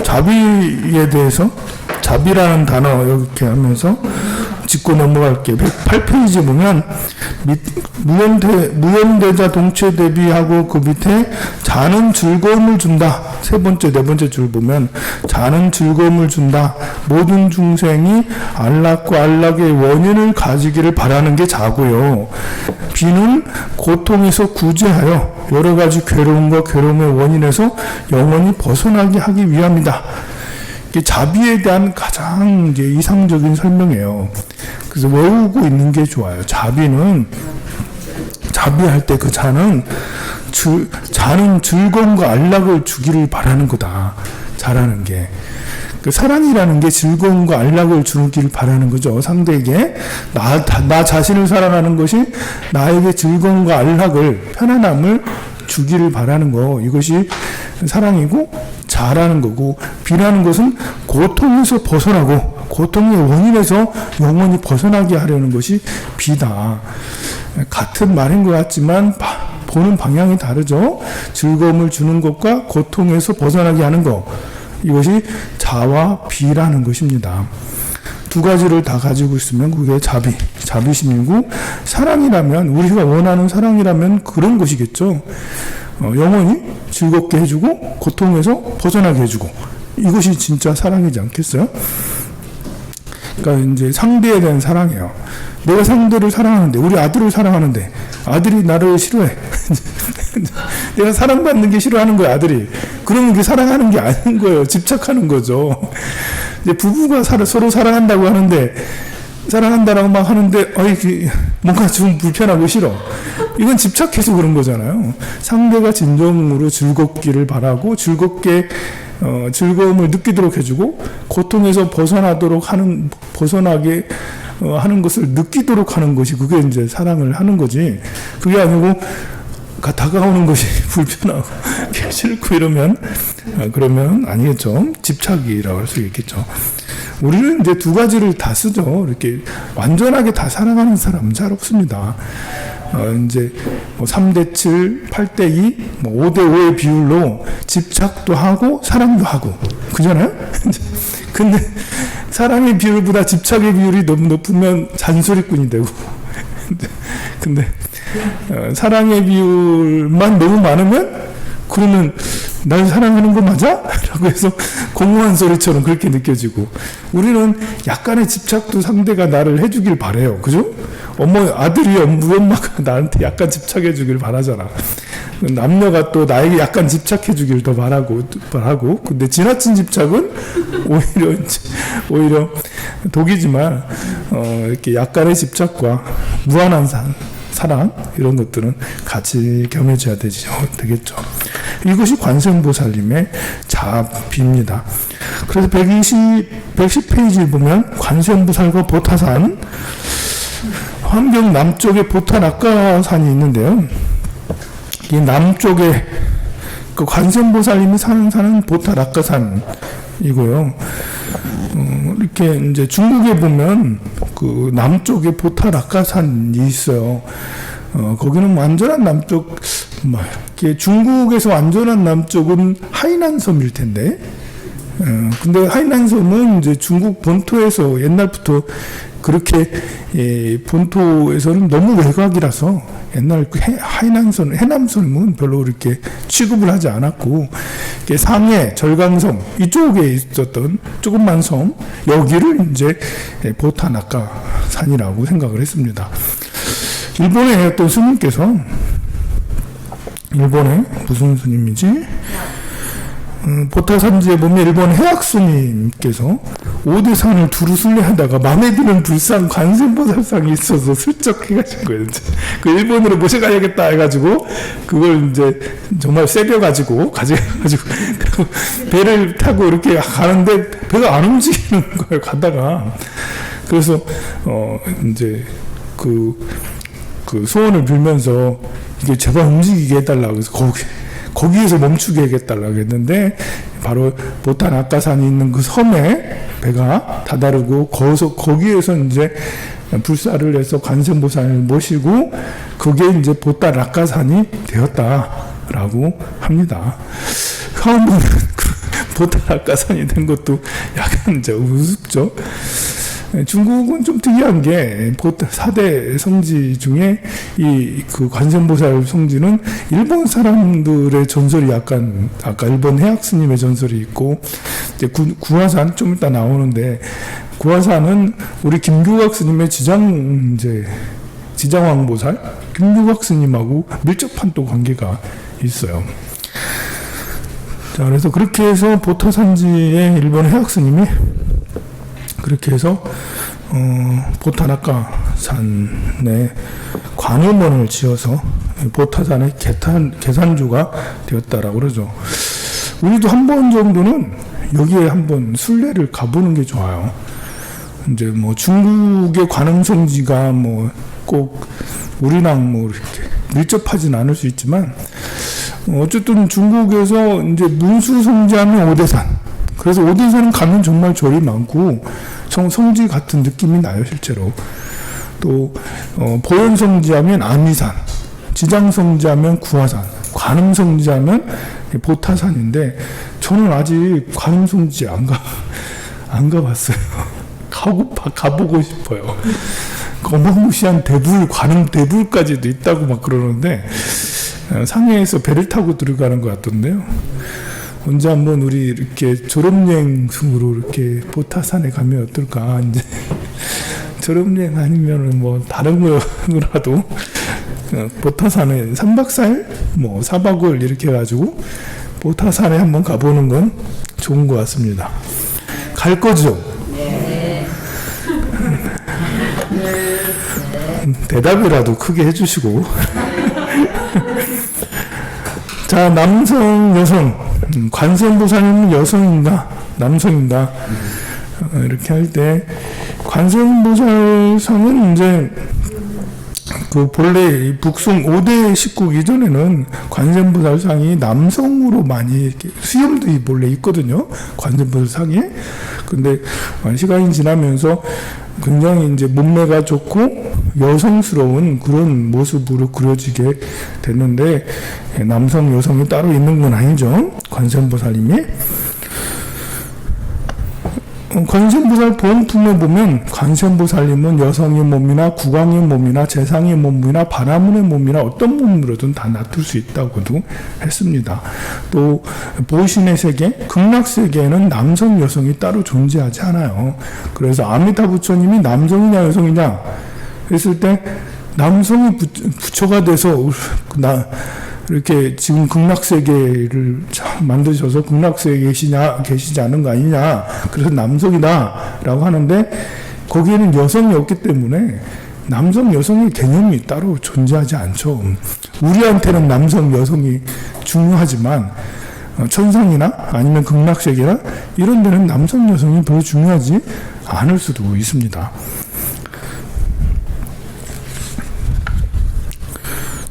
자비에 대해서 자비라는 단어 이렇게 하면서 짚고 넘어갈게요. 108페이지 보면 무연대자 동체 대비하고 그 밑에 자는 즐거움을 준다. 세 번째, 네 번째 줄 보면 자는 즐거움을 준다. 모든 중생이 안락과 안락의 원인을 가지기를 바라는 게 자고요. 비는 고통에서 구제하여 여러 가지 괴로움과 괴로움의 원인에서 영원히 벗어나게 하기 위함이다. 이게 자비에 대한 가장 이제 이상적인 설명이에요. 그래서 외우고 있는 게 좋아요. 자비할 때 그 자는 즐거움과 안락을 주기를 바라는 거다. 자라는 게. 그 사랑이라는 게 즐거움과 안락을 주기를 바라는 거죠. 상대에게. 나 자신을 사랑하는 것이 나에게 즐거움과 안락을, 편안함을 주기를 바라는 거. 이것이 사랑이고 자라는 거고, 비라는 것은 고통에서 벗어나고 고통의 원인에서 영원히 벗어나게 하려는 것이 비다. 같은 말인 것 같지만 보는 방향이 다르죠. 즐거움을 주는 것과 고통에서 벗어나게 하는 것, 이것이 자와 비라는 것입니다. 두 가지를 다 가지고 있으면 그게 자비심이고, 사랑이라면, 우리가 원하는 사랑이라면 그런 것이겠죠. 영원히 즐겁게 해주고 고통에서 벗어나게 해주고, 이것이 진짜 사랑이지 않겠어요? 그러니까 이제 상대에 대한 사랑이에요. 내가 상대를 사랑하는데, 우리 아들을 사랑하는데 아들이 나를 싫어해. 내가 사랑받는 게 싫어하는 거야, 아들이. 그러면 그게 사랑하는 게 아닌 거예요. 집착하는 거죠. 이제 부부가 서로 사랑한다고 하는데, 사랑한다라고 막 하는데 뭔가 좀 불편하고 싫어. 이건 집착해서 그런 거잖아요. 상대가 진정으로 즐겁기를 바라고 즐겁게 즐거움을 느끼도록 해주고 고통에서 벗어나게 하는 것을 느끼도록 하는 것이, 그게 이제 사랑을 하는 거지. 그게 아니고 다가오는 것이 불편하고 싫고 그러면 아니겠죠. 집착이라고 할 수 있겠죠. 우리는 이제 두 가지를 다 쓰죠. 이렇게 완전하게 다 사랑하는 사람은 잘 없습니다. 이제 3대7, 8대2, 5대5의 비율로 집착도 하고 사랑도 하고 그잖아요. 근데 사랑의 비율보다 집착의 비율이 너무 높으면 잔소리꾼이 되고, 근데 사랑의 비율만 너무 많으면, 그러면 날 사랑하는 거 맞아? 라고 해서 공허한 소리처럼 그렇게 느껴지고, 우리는 약간의 집착도 상대가 나를 해주길 바래요. 그죠? 우리 엄마가 나한테 약간 집착해 주길 바라잖아. 남녀가 또 나에게 약간 집착해 주길 더 바라고. 근데 지나친 집착은 오히려 독이지만, 이렇게 약간의 집착과 무한한 사랑, 이런 것들은 같이 겸해져야 되겠죠. 이것이 관세음보살님의 자비입니다. 그래서 110페이지를 보면 관세음보살과 보타산, 환경 남쪽에 보타락가산이 있는데요. 이 남쪽에 그 관세음보살님이 사는 산은 보타락가산이고요. 이렇게 이제 중국에 보면 그 남쪽에 보타락가산이 있어요. 거기는 완전한 남쪽, 중국에서 완전한 남쪽은 하이난섬일 텐데, 근데 하이난섬은 이제 중국 본토에서 옛날부터 그렇게, 본토에서는 너무 외곽이라서 옛날 그 해남섬은 별로 이렇게 취급을 하지 않았고, 상해, 절강섬 이쪽에 있었던 조그만 섬, 여기를 이제 보타락가산이라고 생각을 했습니다. 일본에 어떤 스님께서, 일본에 무슨 스님이지? 보타산지에 보면 일본 해학스님께서 5대산을 두루 순례하다가 마음에 드는 불상 관세음보살상이 있어서 슬쩍 해가지고 거예요. 그 일본으로 모셔가야겠다 해가지고 그걸 이제 정말 새겨가지고 가져가가지고 배를 타고 이렇게 가는데 배가 안 움직이는 거예요. 가다가. 그래서 이제 그 소원을 빌면서 이게 제발 움직이게 해달라고 해서 거기에서 멈추게 해달라고 했는데, 바로 보타락가산이 있는 그 섬에 배가 다다르고 거기에서 이제 불사를 해서 관세음보살을 모시고 그게 이제 보타락가산이 되었다라고 합니다. 처음 보는 보타락가산이 된 것도 약간 이제 우습죠. 중국은 좀 특이한 게 4대 성지 중에 그 관세음보살 성지는 일본 사람들의 전설이 약간 아까 일본 해학 스님의 전설이 있고 이제 구화산 좀 이따 나오는데 구화산은 우리 김규각 스님의 지장왕보살 김규각 스님하고 밀접한 또 관계가 있어요. 자, 그래서 그렇게 해서 보타산지의 일본 해학 스님이 그렇게 해서 보타락가산에 관음원을 지어서 보타산의 계산주가 되었다라고 그러죠. 우리도 한 번 정도는 여기에 한번 순례를 가보는 게 좋아요. 이제 뭐 중국의 관음성지가 뭐 꼭 우리랑 뭐 이렇게 밀접하진 않을 수 있지만 어쨌든 중국에서 이제 문수성지하면 오대산. 그래서 오대산은 가면 정말 절이 많고 성지 같은 느낌이 나요, 실제로. 또 보현성지하면 아미산, 지장성지하면 구화산, 관음성지하면 보타산인데 저는 아직 관음성지 안 가봤어요. 가보고 싶어요. 어마무시한 관음 대불까지도 있다고 막 그러는데 상해에서 배를 타고 들어가는 것 같던데요. 언제 한번 우리 이렇게 졸업여행으로 이렇게 보타산에 가면 어떨까? 이제 졸업여행 아니면은 뭐 다른 거라도 보타산에 3박 4일, 뭐 4박 5일 이렇게 해가지고 보타산에 한번 가보는 건 좋은 것 같습니다. 갈 거죠? 네. 대답이라도 크게 해주시고. 자, 남성, 여성. 관세음보살님은 여성인가 남성인가 이렇게 할 때 관세음보살상은 이제 그 본래 북송 5대 식국 이전에는 관세음보살상이 남성으로 많이 이렇게 수염도 본래 있거든요. 관세음보살상에. 근데 시간이 지나면서 굉장히 이제 몸매가 좋고 여성스러운 그런 모습으로 그려지게 됐는데 남성, 여성이 따로 있는 건 아니죠. 관세음보살님이. 관세음보살 보험품에 보면 관세음보살님은 여성의 몸이나 국왕의 몸이나 재상의 몸이나 바라문의 몸이나 어떤 몸으로든 다 놔둘 수 있다고도 했습니다. 또 보신의 세계, 극락세계에는 남성, 여성이 따로 존재하지 않아요. 그래서 아미타 부처님이 남성이냐 여성이냐 했을 때 남성이 부처가 돼서 이렇게 지금 극락세계를 만드셔서 극락세계에 계시지 않은 거 아니냐. 그래서 남성이다 라고 하는데 거기에는 여성이 없기 때문에 남성, 여성의 개념이 따로 존재하지 않죠. 우리한테는 남성, 여성이 중요하지만 천상이나 아니면 극락세계나 이런 데는 남성, 여성이 별로 중요하지 않을 수도 있습니다.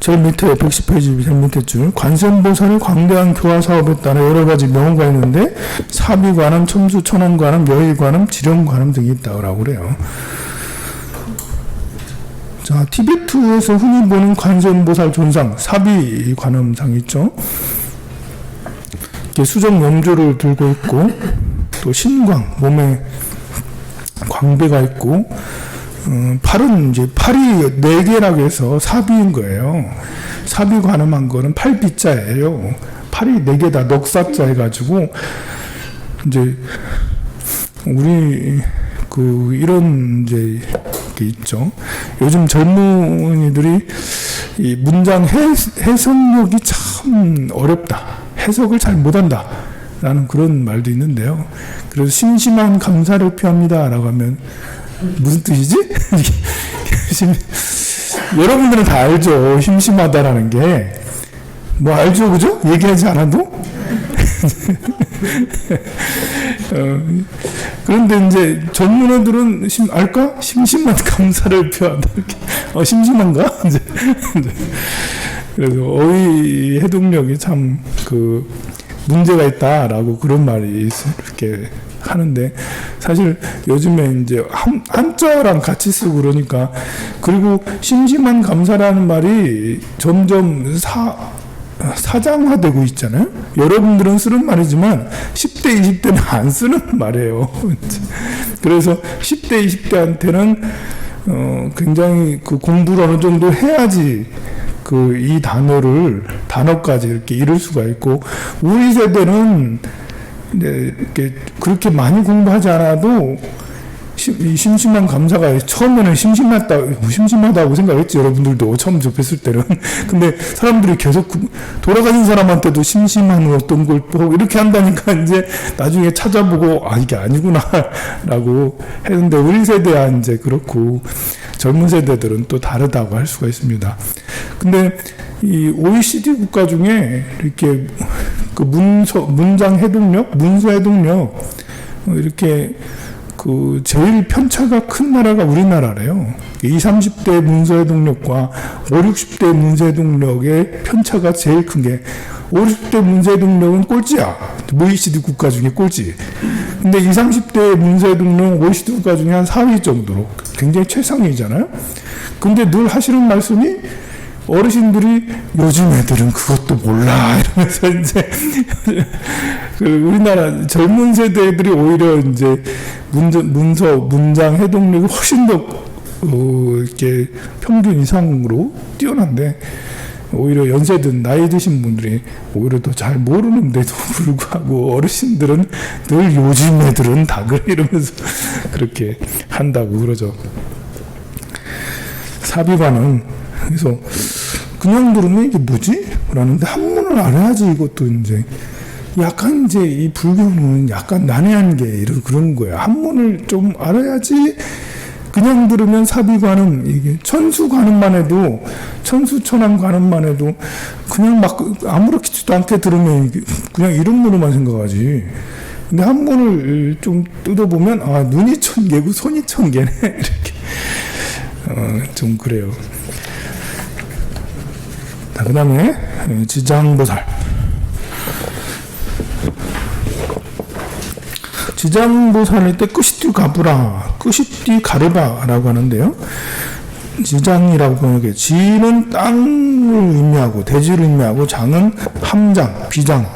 제일 밑에 110페이지 제일 밑에 줄 관세음보살의 광대한 교화 사업에 따라 여러 가지 명호가 있는데 사비관음, 첨수, 천원관음, 여의관음, 지령관음 등이 있다고 그래요. 자, 티베트에서 흔히 보는 관세음보살 존상 사비관음상 있죠. 이렇게 수정 염조를 들고 있고 또 신광 몸에 광배가 있고 팔은 이제 팔이 4개라고 해서 사비인 거예요. 사비 관음한 거는 8비자예요. 팔이 4개다 넉사자 해가지고 이제 우리 이런 이제 게 있죠. 요즘 젊은이들이 이 문장 해석력이 참 어렵다. 해석을 잘 못한다. 라는 그런 말도 있는데요. 그래서 심심한 감사를 표합니다라고 하면 무슨 뜻이지? 여러분들은 다 알죠. 심심하다라는 게. 뭐 알죠, 그죠? 얘기하지 않아도? 그런데 이제 전문어들은 알까? 심심한 감사를 표한다. 심심한가? 이제. 그래서 어휘 해독력이 참 문제가 있다라고 그런 말이 이렇게 하는데 사실 요즘에 이제 한자랑 같이 쓰고 그러니까 그리고 심심한 감사라는 말이 점점 사장화되고 있잖아요. 여러분들은 쓰는 말이지만 10대, 20대는 안 쓰는 말이에요. 그래서 10대, 20대한테는 굉장히 그 공부를 어느 정도 해야지 그 이 단어까지 이렇게 이룰 수가 있고, 우리 세대는 이렇게 그렇게 많이 공부하지 않아도 심심한 감사가 처음에는 심심하다고 생각했지. 여러분들도 처음 접했을 때는. 근데 사람들이 계속 돌아가신 사람한테도 심심한 어떤 걸 보고 이렇게 한다니까 이제 나중에 찾아보고 이게 아니구나 라고 했는데, 우리 세대야 이제 그렇고 젊은 세대들은 또 다르다고 할 수가 있습니다. 근데 이 OECD 국가 중에 이렇게 그 문장 해독력, 문서 해독력 이렇게 그 제일 편차가 큰 나라가 우리나라래요. 20, 30대 문서 해독력과 5, 60대 문서 해독력의 편차가 제일 큰 게, 5, 60대 문서 해독력은 꼴찌야. OECD 국가 중에 꼴찌. 근데 20, 30대 문서 해독력은 OECD 국가 중에 한 4위 정도로 굉장히 최상위잖아요. 근데 늘 하시는 말씀이, 어르신들이 요즘 애들은 그것도 몰라 이러면서 이제 그 우리나라 젊은 세대 애들이 오히려 이제 문장 해독력이 훨씬 더 이렇게 평균 이상으로 뛰어난데, 오히려 연세든 나이 드신 분들이 오히려 더 잘 모르는데도 불구하고 어르신들은 늘 요즘 애들은 다 그래 이러면서 그렇게 한다고 그러죠. 사비관은 그래서 그냥 들으면 이게 뭐지? 라는데 한문을 알아야지. 이것도 이제 약간 이제 이 불교는 약간 난해한 게 이런 그런 거야. 한문을 좀 알아야지. 그냥 들으면 사비관은 이게 천수관음만 해도, 천수천왕관음만 해도 그냥 막 아무렇지도 않게 들으면 그냥 이름으로만 생각하지. 근데 한문을 좀 뜯어보면 눈이 천 개고 손이 천 개네 이렇게 좀 그래요. 그 다음에 지장보살. 지장보살일 때 끄시띠 가부라, 끄시띠 가르바라고 하는데요. 지장이라고 보는 게, 지는 땅을 의미하고 대지를 의미하고, 장은 함장, 비장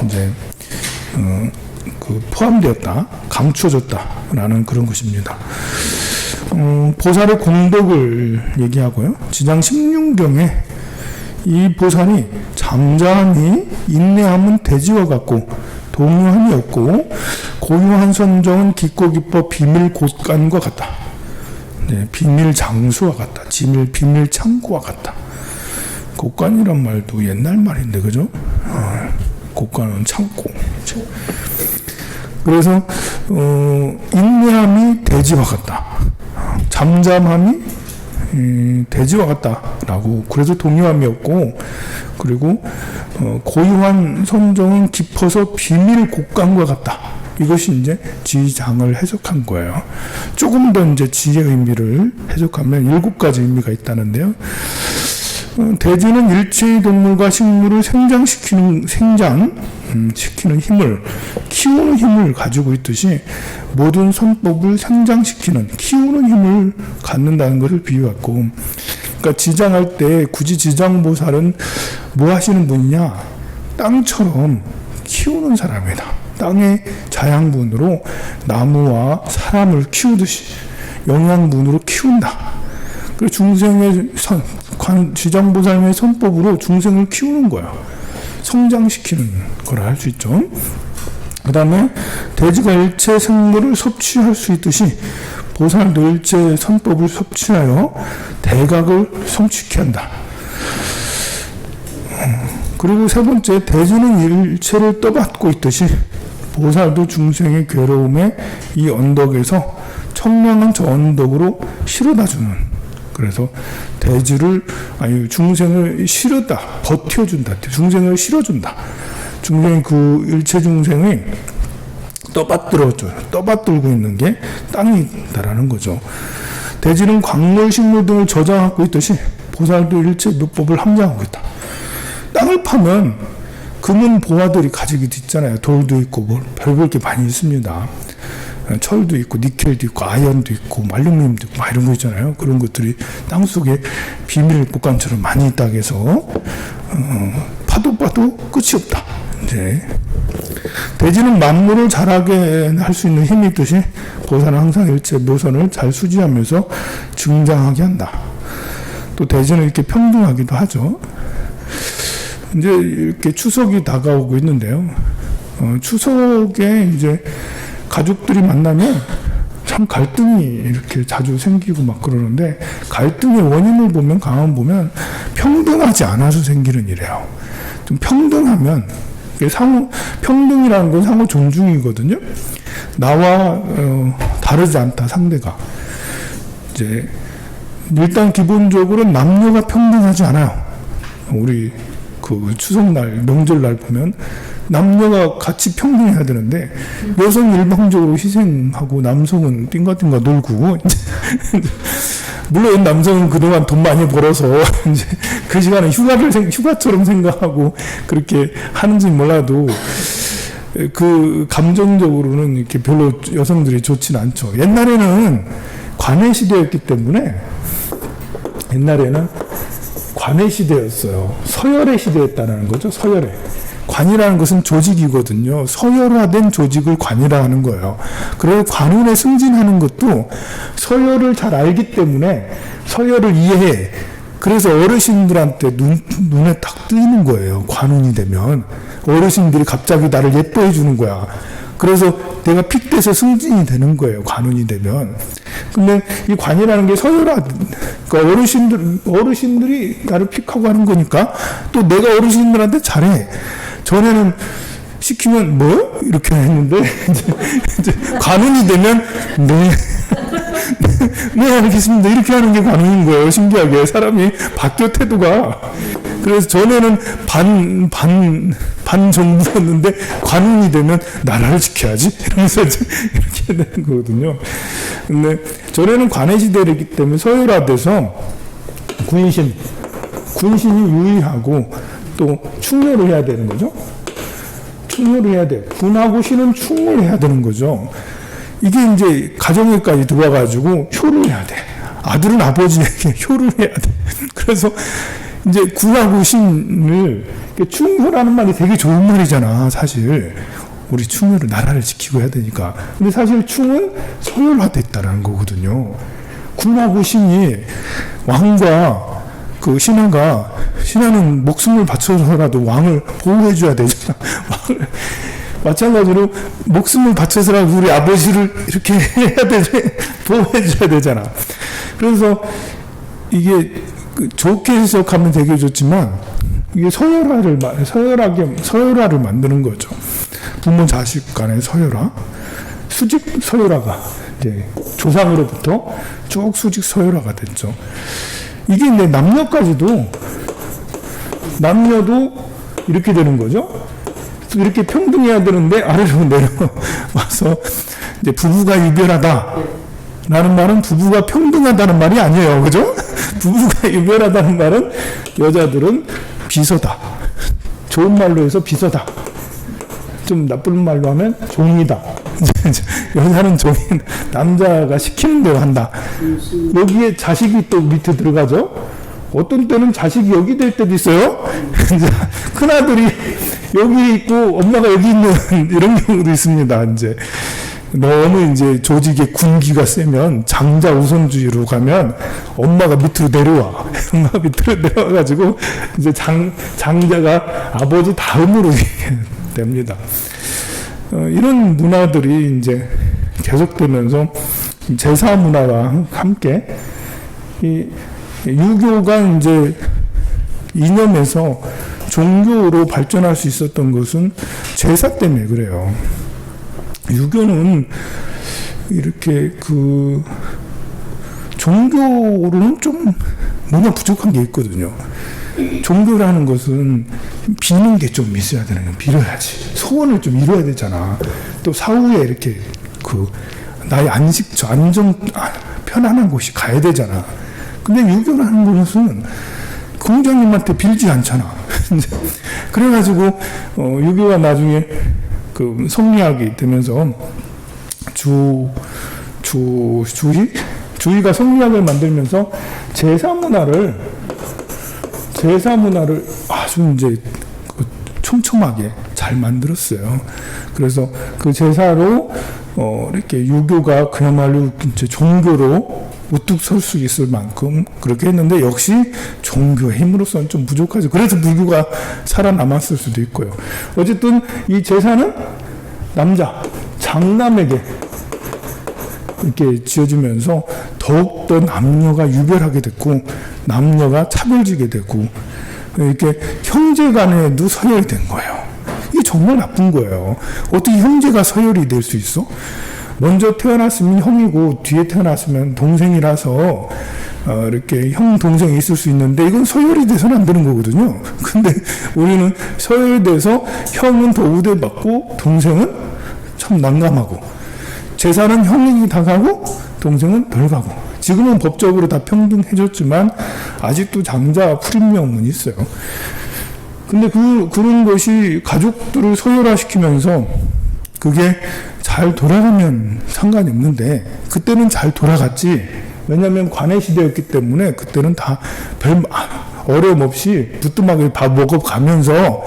이제 그 포함되었다, 감추어졌다라는 그런 것입니다. 보살의 공덕을 얘기하고요. 지장 16경에 이 보살이 잠잠히 인내함은 대지와 같고 동요함이 없고 고유한 선정은 깊고 깊어 비밀 곳간과 같다. 네, 비밀 장수와 같다. 비밀 창고와 같다. 곳간이란 말도 옛날 말인데 그죠? 곳간은 창고. 그래서 인내함이 대지와 같다. 잠잠함이 대지와 같다라고. 그래서 동요함이 없고, 그리고 고유한 선정은 깊어서 비밀 곳간과 같다. 이것이 이제 지장을 해석한 거예요. 조금 더 이제 지의 의미를 해석하면 7가지 의미가 있다는데요. 대지는 일체의 동물과 식물을 생장시키는 힘을, 키우는 힘을 가지고 있듯이 모든 선법을 생장시키는, 키우는 힘을 갖는다는 것을 비유했고, 그러니까 지장할 때 굳이 지장보살은 뭐 하시는 분이냐? 땅처럼 키우는 사람이다. 땅의 자양분으로 나무와 사람을 키우듯이 영양분으로 키운다. 그래서 중생의 지장보살의 선법으로 중생을 키우는 거야. 성장시키는 거라 할 수 있죠. 그 다음에 대지가 일체 생물을 섭취할 수 있듯이 보살도 일체 선법을 섭취하여 대각을 성취케 한다. 그리고 세 번째, 대지는 일체를 떠받고 있듯이 보살도 중생의 괴로움에 이 언덕에서 청량한 저 언덕으로 실어다주는, 그래서 대지를, 중생을 실어다, 버텨준다, 중생을 실어준다. 중생, 그 일체 중생이 떠받들고 있는 게 땅이다라는 거죠. 대지는 광물, 식물 등을 저장하고 있듯이 보살도 일체 묘법을 함장하고 있다. 땅을 파면 금은 보화들이 가지게 있잖아요. 돌도 있고 별볼 게 많이 있습니다. 철도 있고 니켈도 있고 아연도 있고 말륨도 있고 이런 거 있잖아요. 그런 것들이 땅속에 비밀 복관처럼 많이 있다고 해서 파도 봐도 끝이 없다. 이제 대지는 만물을 자라게 할 수 있는 힘이 있듯이 보살은 항상 일체 묘선을 잘 수지하면서 증장하게 한다. 또 대지는 이렇게 평등하기도 하죠. 이제 이렇게 추석이 다가오고 있는데요. 추석에 이제 가족들이 만나면 참 갈등이 이렇게 자주 생기고 막 그러는데, 갈등의 원인을 보면 가만 보면 평등하지 않아서 생기는 일이에요. 좀 평등하면, 평등이라는 건 상호 존중이거든요. 나와 다르지 않다, 상대가. 이제 일단 기본적으로 남녀가 평등하지 않아요. 우리 그 추석날, 명절날 보면 남녀가 같이 평등해야 되는데, 여성이 일방적으로 희생하고 남성은 띵가띵가 놀고, 물론 남성은 그동안 돈 많이 벌어서 이제 그 시간에 휴가처럼 생각하고 그렇게 하는지 몰라도, 그 감정적으로는 이렇게 별로 여성들이 좋진 않죠. 옛날에는 관의 시대였기 때문에, 옛날에는 관의 시대였어요. 서열의 시대였다는 거죠. 서열의. 관이라는 것은 조직이거든요. 서열화된 조직을 관이라 하는 거예요. 그래서 관운에 승진하는 것도 서열을 잘 알기 때문에 서열을 이해해. 그래서 어르신들한테 눈에 딱 띄는 거예요. 관운이 되면. 어르신들이 갑자기 나를 예뻐해 주는 거야. 그래서 내가 픽돼서 승진이 되는 거예요. 관운이 되면. 근데 이 관이라는 게 서열화, 그러니까 어르신들이 나를 픽하고 하는 거니까 또 내가 어르신들한테 잘해. 전에는 시키면 뭐? 이렇게 했는데, 이제 관운이 되면 네, 알겠습니다. 이렇게 하는 게 관운인 거예요. 신기하게. 사람이 바뀌어, 태도가. 그래서 전에는 반 정부였는데, 관운이 되면 나라를 지켜야지. 이러면서 이렇게 되는 거거든요. 근데 전에는 관의 시대이기 때문에 서열화돼서 군신이 유의하고 또 충렬을 해야 되는 거죠. 충렬을 해야 돼요. 군하고 신은 충을 해야 되는 거죠. 이게 이제 가정에까지 들어와가지고 효를 해야 돼. 아들은 아버지에게 효를 해야 돼. 그래서 이제 군하고 신을, 충효라는 말이 되게 좋은 말이잖아, 사실. 우리 충효를, 나라를 지키고 해야 되니까. 근데 사실 충은 서열화됐다는 거거든요. 군하고 신이, 왕과 그 신하는 목숨을 바쳐서라도 왕을 보호해줘야 되잖아. 왕을. 마찬가지로 목숨을 바쳐서라도 우리 아버지를 이렇게 해야 보호해줘야 되잖아. 그래서 이게 좋게 해석하면 되게 좋지만, 이게 서열화를 만드는 거죠. 부모 자식 간의 서열화, 수직 서열화가 이제 조상으로부터 쭉 수직 서열화가 됐죠. 이게 이제 남녀도 이렇게 되는 거죠. 이렇게 평등해야 되는데 아래로 내려와서 이제 부부가 유별하다 라는 말은 부부가 평등하다는 말이 아니에요. 그죠? 부부가 유별하다는 말은 여자들은 비서다. 좋은 말로 해서 비서다. 좀 나쁜 말로 하면 종이다. 여자는 종이, 남자가 시키는 대로 한다. 여기에 자식이 또 밑에 들어가죠. 어떤 때는 자식이 여기 될 때도 있어요. 큰아들이 여기 있고 엄마가 여기 있는 이런 경우도 있습니다. 이제 너무 이제 조직의 군기가 세면, 장자 우선주의로 가면 엄마가 밑으로 내려와. 엄마가 밑으로 내려와가지고 이제 장자가 아버지 다음으로 됩니다. 이런 문화들이 이제 계속되면서 제사 문화와 함께 이 유교가 이제 이념에서 종교로 발전할 수 있었던 것은 제사 때문에 그래요. 유교는 이렇게 그 종교로는 좀 뭔가 부족한 게 있거든요. 종교라는 것은 비는 게 좀 있어야 되는 거야. 빌어야지. 소원을 좀 이뤄야 되잖아. 또 사후에 이렇게 나의 편안한 곳이 가야 되잖아. 근데 유교라는 것은 공자님한테 빌지 않잖아. 그래가지고 유교가 나중에 그 성리학이 되면서 주의가 성리학을 만들면서 제사 문화를 아주 이제 촘촘하게 잘 만들었어요. 그래서 그 제사로 이렇게 유교가 그야말로 이제 종교로 우뚝 설 수 있을 만큼 그렇게 했는데 역시 종교의 힘으로서는 좀 부족하죠. 그래서 불교가 살아남았을 수도 있고요. 어쨌든 이 제사는 남자, 장남에게 이렇게 지어지면서 더욱더 남녀가 유별하게 됐고 남녀가 차별지게 되고 이렇게 형제 간에도 서열이 된 거예요. 이게 정말 나쁜 거예요. 어떻게 형제가 서열이 될 수 있어? 먼저 태어났으면 형이고 뒤에 태어났으면 동생이라서 이렇게 형 동생이 있을 수 있는데 이건 서열이 돼서는 안 되는 거거든요. 근데 우리는 서열돼서 형은 더 우대받고 동생은 참 난감하고 제사는 형이 다 가고 동생은 덜 가고 지금은 법적으로 다 평등해졌지만 아직도 장자 풀인명은 있어요. 근데 그런 것이 가족들을 서열화시키면서 그게 잘 돌아가면 상관이 없는데 그때는 잘 돌아갔지. 왜냐하면 관해 시대였기 때문에 그때는 다 별 어려움 없이 부뚜막을 밥 먹어가면서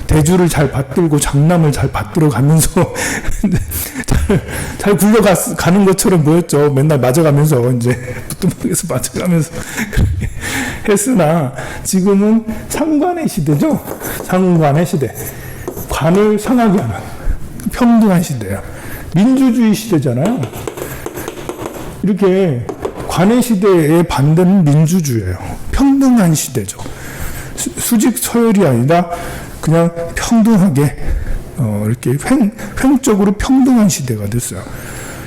대주를 잘 받들고 장남을 잘 받들어 가면서 잘 굴러가는 것처럼 보였죠. 맨날 맞아가면서 이제 부뚜막에서 맞아가면서 그렇게 했으나 지금은 상관의 시대죠. 상관의 시대. 관을 상하게 하는 평등한 시대야. 민주주의 시대잖아요. 이렇게 관의 시대의 반대는 민주주의예요. 평등한 시대죠. 수직 서열이 아니라 그냥 평등하게 이렇게 횡적으로 평등한 시대가 됐어요.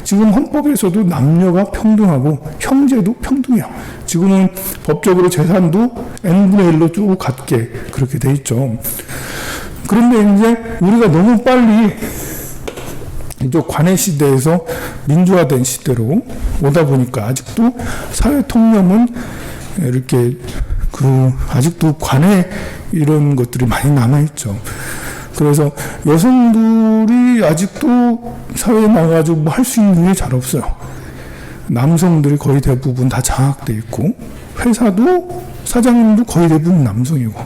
지금 헌법에서도 남녀가 평등하고 형제도 평등해요. 지금은 법적으로 재산도 n분의 1로 쭉 갖게 그렇게 돼 있죠. 그런데 이제 우리가 너무 빨리 이제 관의 시대에서 민주화된 시대로 오다 보니까 아직도 사회 통념은 이렇게 아직도 관의 이런 것들이 많이 남아있죠. 그래서 여성들이 아직도 사회에 나가지고 뭐 할 수 있는 일이 잘 없어요. 남성들이 거의 대부분 다 장악돼 있고 회사도 사장님도 거의 대부분 남성이고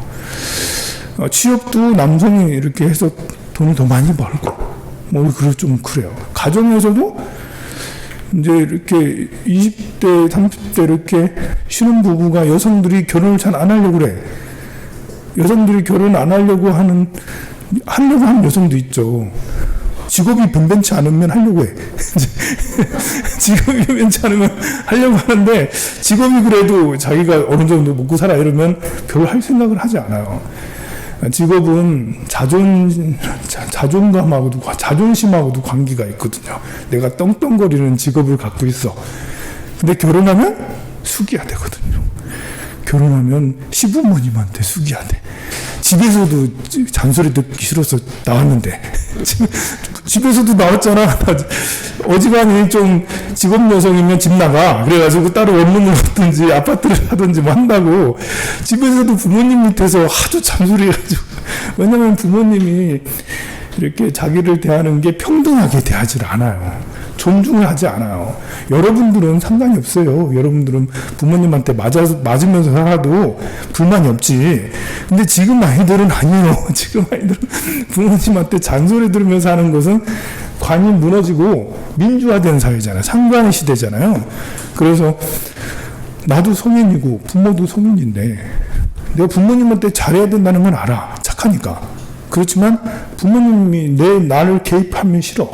취업도 남성이 이렇게 해서 돈을 더 많이 벌고 뭐 좀 그래요. 가정에서도 이제 이렇게 20대, 30대 이렇게 신혼부부가 여성들이 결혼을 잘 안 하려고 그래. 여성들이 결혼 안 하려고 하는 여성도 있죠. 직업이 변변치 않으면 하려고 해. 직업이 변변치 않으면 하려고 하는데 직업이 그래도 자기가 어느 정도 먹고 살아 이러면 별로 할 생각을 하지 않아요. 직업은 자존감하고도 자존심하고도 관계가 있거든요. 내가 떵떵거리는 직업을 갖고 있어. 근데 결혼하면 숙여야 되거든요. 결혼하면 시부모님한테 숙여야 돼. 집에서도 잔소리 듣기 싫어서 나왔는데 집에서도 나왔잖아. 어지간히 좀 직업 여성이면 집 나가. 그래가지고 따로 원룸을 하든지 아파트를 하든지 뭐 한다고 집에서도 부모님 밑에서 하도 잔소리 해가지고 왜냐면 부모님이 이렇게 자기를 대하는 게 평등하게 대하지 않아요. 존중을 하지 않아요. 여러분들은 상관이 없어요. 여러분들은 부모님한테 맞으면서 살아도 불만이 없지. 근데 지금 아이들은 아니에요. 지금 아이들은 부모님한테 잔소리 들으면서 하는 것은 관이 무너지고 민주화된 사회잖아요. 상관의 시대잖아요. 그래서 나도 성인이고 부모도 성인인데 내가 부모님한테 잘해야 된다는 건 알아. 착하니까. 그렇지만 부모님이 나를 개입하면 싫어.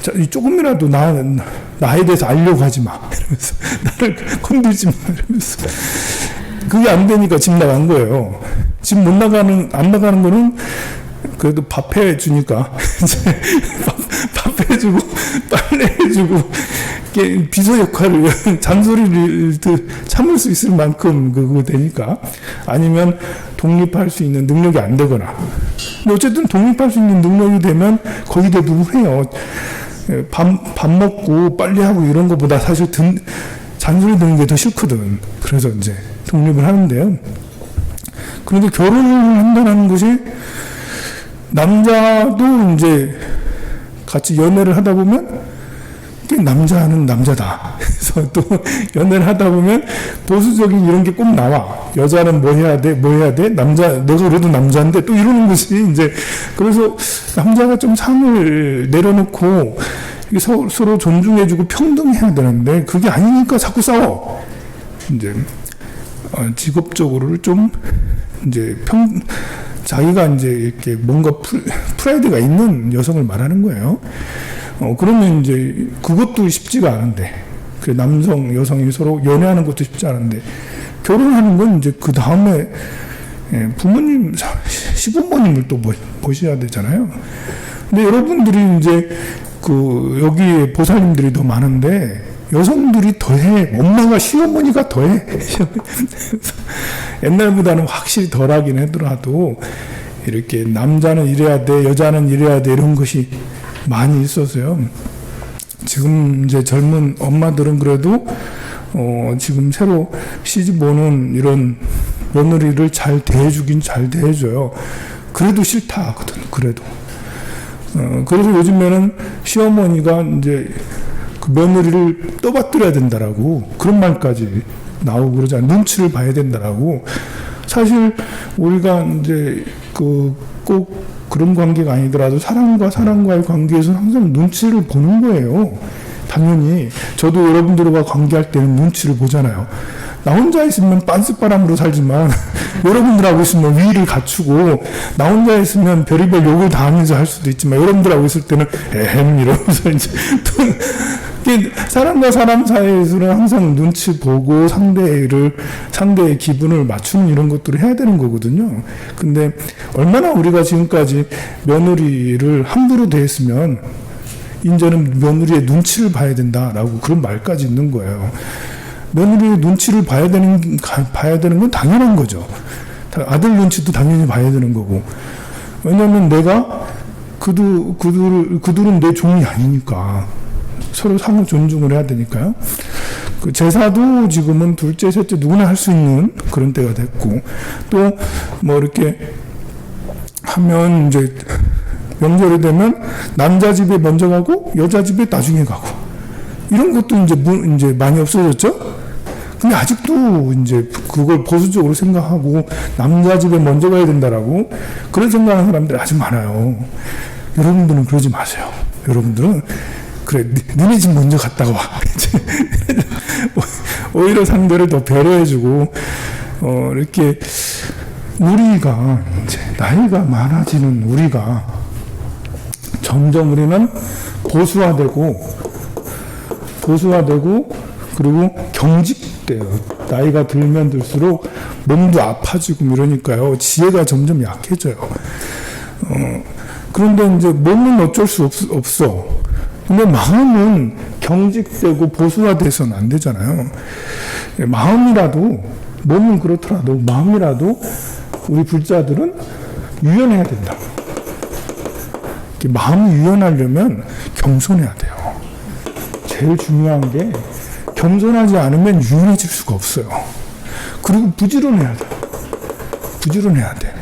자, 조금이라도 나에 대해서 알려고 하지 마. 이러면서 나를 건들지 마. 이러면서 그게 안 되니까 집 나간 거예요. 집 안 나가는 거는 그래도 밥 해주니까 밥 해주고 빨래 해주고 비서 역할을 잔소리를 참을 수 있을 만큼 그거 되니까 아니면 독립할 수 있는 능력이 안 되거나 근데 어쨌든 독립할 수 있는 능력이 되면 거의 대부분 해요. 밥 먹고 빨래하고 이런 것보다 사실 잔소리 듣는 게 더 싫거든. 그래서 이제 독립을 하는데요. 그런데 결혼을 한다는 것이 남자도 이제 같이 연애를 하다 보면 어떻게 남자는 남자다. 그래서 또 연애를 하다 보면 보수적인 이런 게 꼭 나와. 여자는 뭐 해야 돼? 뭐 해야 돼? 내가 그래도 남자인데 또 이러는 것이 이제, 그래서 남자가 좀 상을 내려놓고 서로 존중해주고 평등해야 되는데 그게 아니니까 자꾸 싸워. 이제 직업적으로를 좀 이제 자기가 이제 이렇게 뭔가 프라이드가 있는 여성을 말하는 거예요. 그러면 이제 그것도 쉽지가 않은데, 그 남성, 여성이 서로 연애하는 것도 쉽지 않은데, 결혼하는 건 이제 그 다음에 부모님, 시부모님을 또 모셔야 되잖아요. 근데 여러분들이 이제 여기에 보살님들이 더 많은데, 여성들이 더해. 엄마가 시어머니가 더해. 옛날보다는 확실히 덜하긴 하더라도 이렇게 남자는 이래야 돼, 여자는 이래야 돼 이런 것이 많이 있어서요. 지금 이제 젊은 엄마들은 그래도 지금 새로 시집 오는 이런 며느리를 잘 대해주긴 잘 대해줘요. 그래도 싫다 하거든. 그래도. 그래서 요즘에는 시어머니가 이제 그 며느리를 떠받들어야 된다라고 그런 말까지 나오고 그러잖아요. 눈치를 봐야 된다라고. 사실 우리가 이제 꼭 그런 관계가 아니더라도 사람과의 관계에서 항상 눈치를 보는 거예요. 당연히 저도 여러분들과 관계할 때는 눈치를 보잖아요. 나 혼자 있으면 빤스바람으로 살지만 여러분들하고 있으면 위의를 갖추고, 나 혼자 있으면 별의별 욕을 다 하면서 할 수도 있지만 여러분들하고 있을 때는 에헴 이러면서 이제 사람과 사람 사이에서는 항상 눈치 보고 상대의 기분을 맞추는 이런 것들을 해야 되는 거거든요. 근데 얼마나 우리가 지금까지 며느리를 함부로 대했으면 이제는 며느리의 눈치를 봐야 된다라고 그런 말까지 있는 거예요. 며느리의 눈치를 봐야 되는 건 당연한 거죠. 아들 눈치도 당연히 봐야 되는 거고. 왜냐하면 내가 그들은 내 종이 아니니까. 서로 상호 존중을 해야 되니까요. 그 제사도 지금은 둘째, 셋째 누구나 할 수 있는 그런 때가 됐고, 또 뭐 이렇게 하면 이제 명절이 되면 남자 집에 먼저 가고 여자 집에 나중에 가고, 이런 것도 이제 많이 없어졌죠. 근데 아직도 이제 그걸 보수적으로 생각하고 남자 집에 먼저 가야 된다라고 그런 생각하는 사람들이 아직 많아요. 여러분들은 그러지 마세요. 여러분들은 그래, 니네 집 먼저 갔다가 와. 오히려 상대를 더 배려해주고, 이렇게 우리가 이제 나이가 많아지는 우리가 점점 우리는 보수화되고 그리고 경직돼요. 나이가 들면 들수록 몸도 아파지고 이러니까요. 지혜가 점점 약해져요. 그런데 이제 몸은 어쩔 수 없어. 근데 마음은 경직되고 보수화돼서는 안 되잖아요. 마음이라도, 몸은 그렇더라도 마음이라도 우리 불자들은 유연해야 된다. 마음이 유연하려면 겸손해야 돼요. 제일 중요한 게 겸손하지 않으면 유연해질 수가 없어요. 그리고 부지런해야 돼. 부지런해야 돼.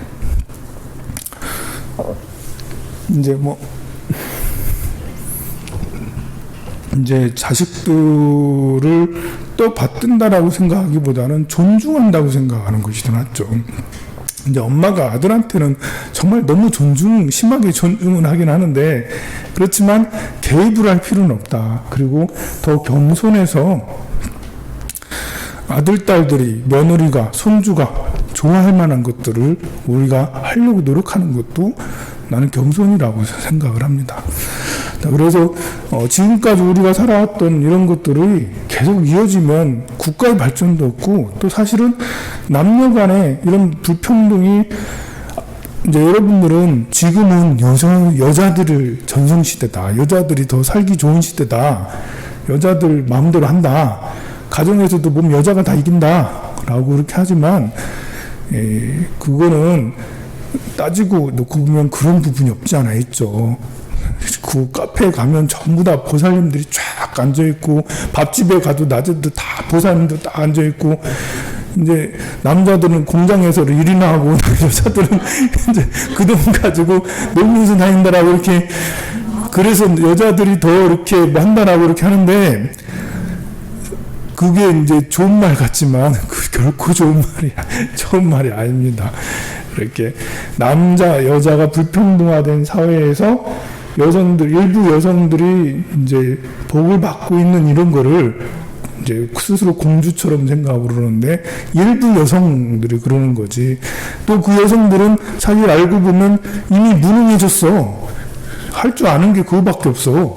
이제 자식들을 또 받든다라고 생각하기보다는 존중한다고 생각하는 것이 더 낫죠. 이제 엄마가 아들한테는 정말 너무 심하게 존중은 하긴 하는데, 그렇지만 개입을 할 필요는 없다. 그리고 더 겸손해서 아들, 딸들이, 며느리가, 손주가 좋아할 만한 것들을 우리가 하려고 노력하는 것도 나는 겸손이라고 생각을 합니다. 그래서 지금까지 우리가 살아왔던 이런 것들이 계속 이어지면 국가의 발전도 없고, 또 사실은 남녀 간에 이런 불평등이, 이제 여러분들은 지금은 여자들을 전성시대다, 여자들이 더 살기 좋은 시대다, 여자들 마음대로 한다, 가정에서도 보면 여자가 다 이긴다 라고 그렇게 하지만, 그거는 따지고 놓고 보면 그런 부분이 없지 않아 있죠. 그 카페에 가면 전부 다 보살님들이 쫙 앉아있고, 밥집에 가도 낮에도 다 보살님들 딱 앉아있고, 이제 남자들은 공장에서 일이나 하고 여자들은 이제 그 돈 가지고 놀면서 다닌다라고 이렇게 그래서 여자들이 더 이렇게 뭐 한다라고 이렇게 하는데, 그게 이제 좋은 말 같지만 결코 좋은 말이 아닙니다. 이렇게 남자 여자가 불평등화된 사회에서 일부 여성들이 이제 복을 받고 있는 이런 거를 이제 스스로 공주처럼 생각하고 그러는데, 일부 여성들이 그러는 거지. 또 그 여성들은 사실 알고 보면 이미 무능해졌어. 할 줄 아는 게 그거밖에 없어.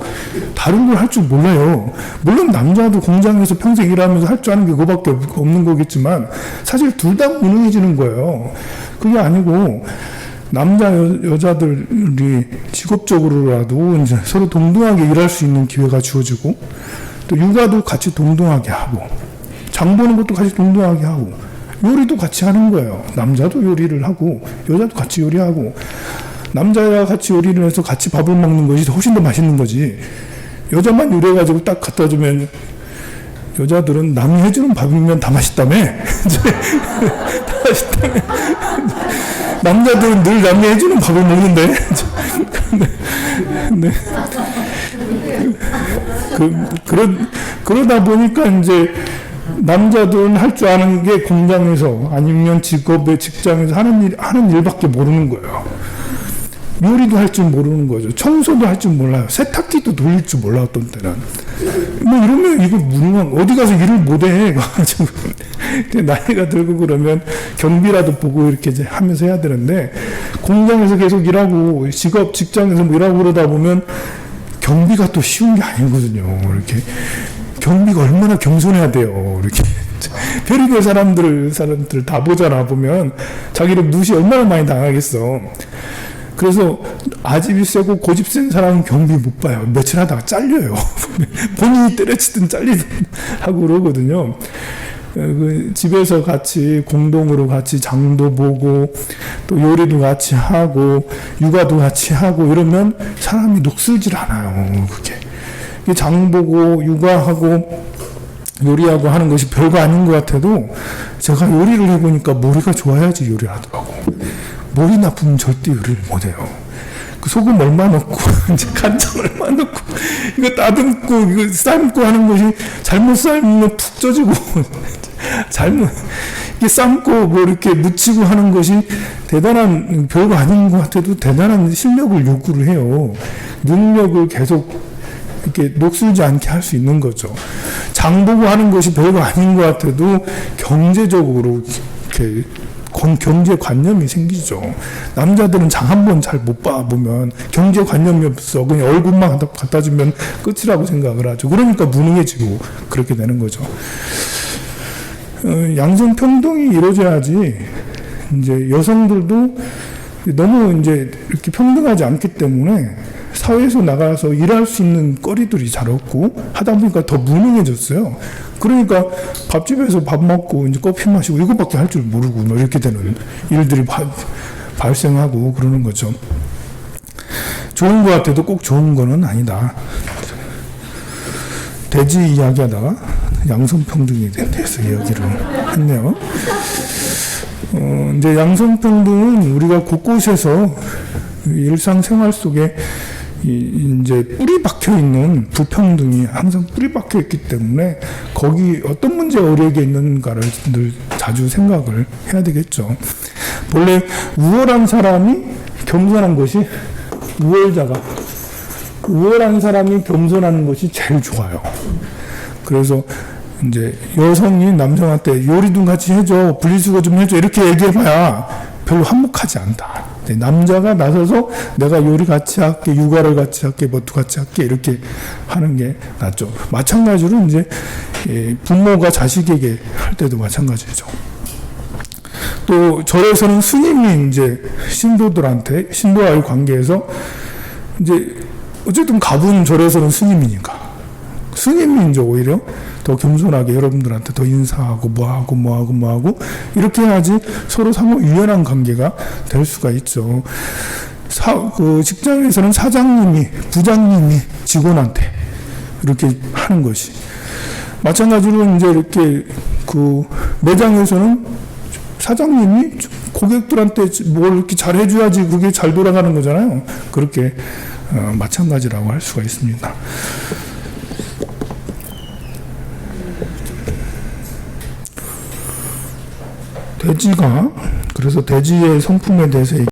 다른 걸 할 줄 몰라요. 물론 남자도 공장에서 평생 일하면서 할 줄 아는 게 그거밖에 없는 거겠지만, 사실 둘 다 무능해지는 거예요. 그게 아니고 남자 여자들이 직업적으로라도 이제 서로 동등하게 일할 수 있는 기회가 주어지고, 또 육아도 같이 동등하게 하고, 장 보는 것도 같이 동등하게 하고, 요리도 같이 하는 거예요. 남자도 요리를 하고 여자도 같이 요리하고, 남자와 같이 요리를 해서 같이 밥을 먹는 것이 훨씬 더 맛있는 거지. 여자만 요리해가지고 딱 갖다 주면, 여자들은 남이 해주는 밥이면 다 맛있다며. 다 맛있다며. 남자들은 늘 남이 해주는 밥을 먹는데. 그러다 보니까 이제 남자들은 할 줄 아는 게 공장에서 아니면 직장에서 하는 일밖에 모르는 거예요. 요리도 할 줄 모르는 거죠. 청소도 할 줄 몰라요. 세탁기도 돌릴 줄 몰라, 어떤 때는. 뭐 이러면 이거 무능한, 어디 가서 일을 못해. 나이가 들고 그러면 경비라도 보고 이렇게 이제 하면서 해야 되는데, 공장에서 계속 일하고 직장에서 뭐 일하고 그러다 보면 경비가 또 쉬운 게 아니거든요. 이렇게 경비가 얼마나 겸손해야 돼요. 이렇게 별의별 사람들 다 보잖아. 보면 자기를 무시 얼마나 많이 당하겠어. 그래서 아집이 세고 고집 센 사람은 경비 못 봐요. 며칠 하다가 잘려요. 본인이 때려치든 잘리든 하고 그러거든요. 그 집에서 공동으로 같이 장도 보고, 또 요리도 같이 하고, 육아도 같이 하고 이러면 사람이 녹슬질 않아요. 그게 장 보고 육아하고 요리하고 하는 것이 별거 아닌 것 같아도, 제가 요리를 해보니까 머리가 좋아야지 요리를 하더라고. 머리 나쁘면 절대 요리를 못해요. 그 소금 얼마 넣고, 이제 간장 얼마 넣고, 이거 따듬고, 이거 삶고 하는 것이, 잘못 삶으면 푹 쪄지고, 이게 삶고 뭐 이렇게 묻히고 하는 것이 별거 아닌 것 같아도 대단한 실력을 요구를 해요. 능력을 계속 이렇게 녹슬지 않게 할 수 있는 거죠. 장 보고 하는 것이 별거 아닌 것 같아도 경제적으로 이렇게 경제관념이 생기죠. 남자들은 장 한 번 잘 못 봐보면 경제관념이 없어. 그냥 얼굴만 갖다 주면 끝이라고 생각을 하죠. 그러니까 무능해지고 그렇게 되는 거죠. 양성평등이 이루어져야지, 이제 여성들도 너무 이제 이렇게 평등하지 않기 때문에 사회에서 나가서 일할 수 있는 거리들이 잘 없고 하다 보니까 더 무능해졌어요. 그러니까 밥집에서 밥 먹고 이제 커피 마시고 이것밖에 할 줄 모르고 뭐 이렇게 되는 일들이 발생하고 그러는 거죠. 좋은 것 같아도 꼭 좋은 거는 아니다. 돼지 이야기하다가 양성평등에 대해서 이야기를 했네요. 이제 양성평등은 우리가 곳곳에서 일상생활 속에 이제 뿌리 박혀 있는 불평등이 항상 뿌리 박혀 있기 때문에 거기 어떤 문제가 우리에게 있는가를 늘 자주 생각을 해야 되겠죠. 본래 우월한 사람이 겸손한 것이, 우월한 사람이 겸손하는 것이 제일 좋아요. 그래서 이제 여성이 남성한테 요리 좀 같이 해줘, 분리수거 좀 해줘, 이렇게 얘기해봐야 별로 한몫하지 않다. 남자가 나서서 내가 요리 같이 할게, 육아를 같이 할게, 뭐도 같이 할게, 이렇게 하는 게 낫죠. 마찬가지로 이제 부모가 자식에게 할 때도 마찬가지죠. 또 절에서는 스님이 이제 신도와의 관계에서 이제 어쨌든 가분 절에서는 스님이니까 스님이 이제 오히려 더 겸손하게 여러분들한테 더 인사하고 뭐하고 이렇게 해야지 서로 상호 유연한 관계가 될 수가 있죠. 그 직장에서는 사장님이, 부장님이 직원한테 이렇게 하는 것이, 마찬가지로 이제 이렇게 그 매장에서는 사장님이 고객들한테 뭘 이렇게 잘 해줘야지 그게 잘 돌아가는 거잖아요. 그렇게 마찬가지라고 할 수가 있습니다. 돼지가 그래서 돼지의 성품에 대해서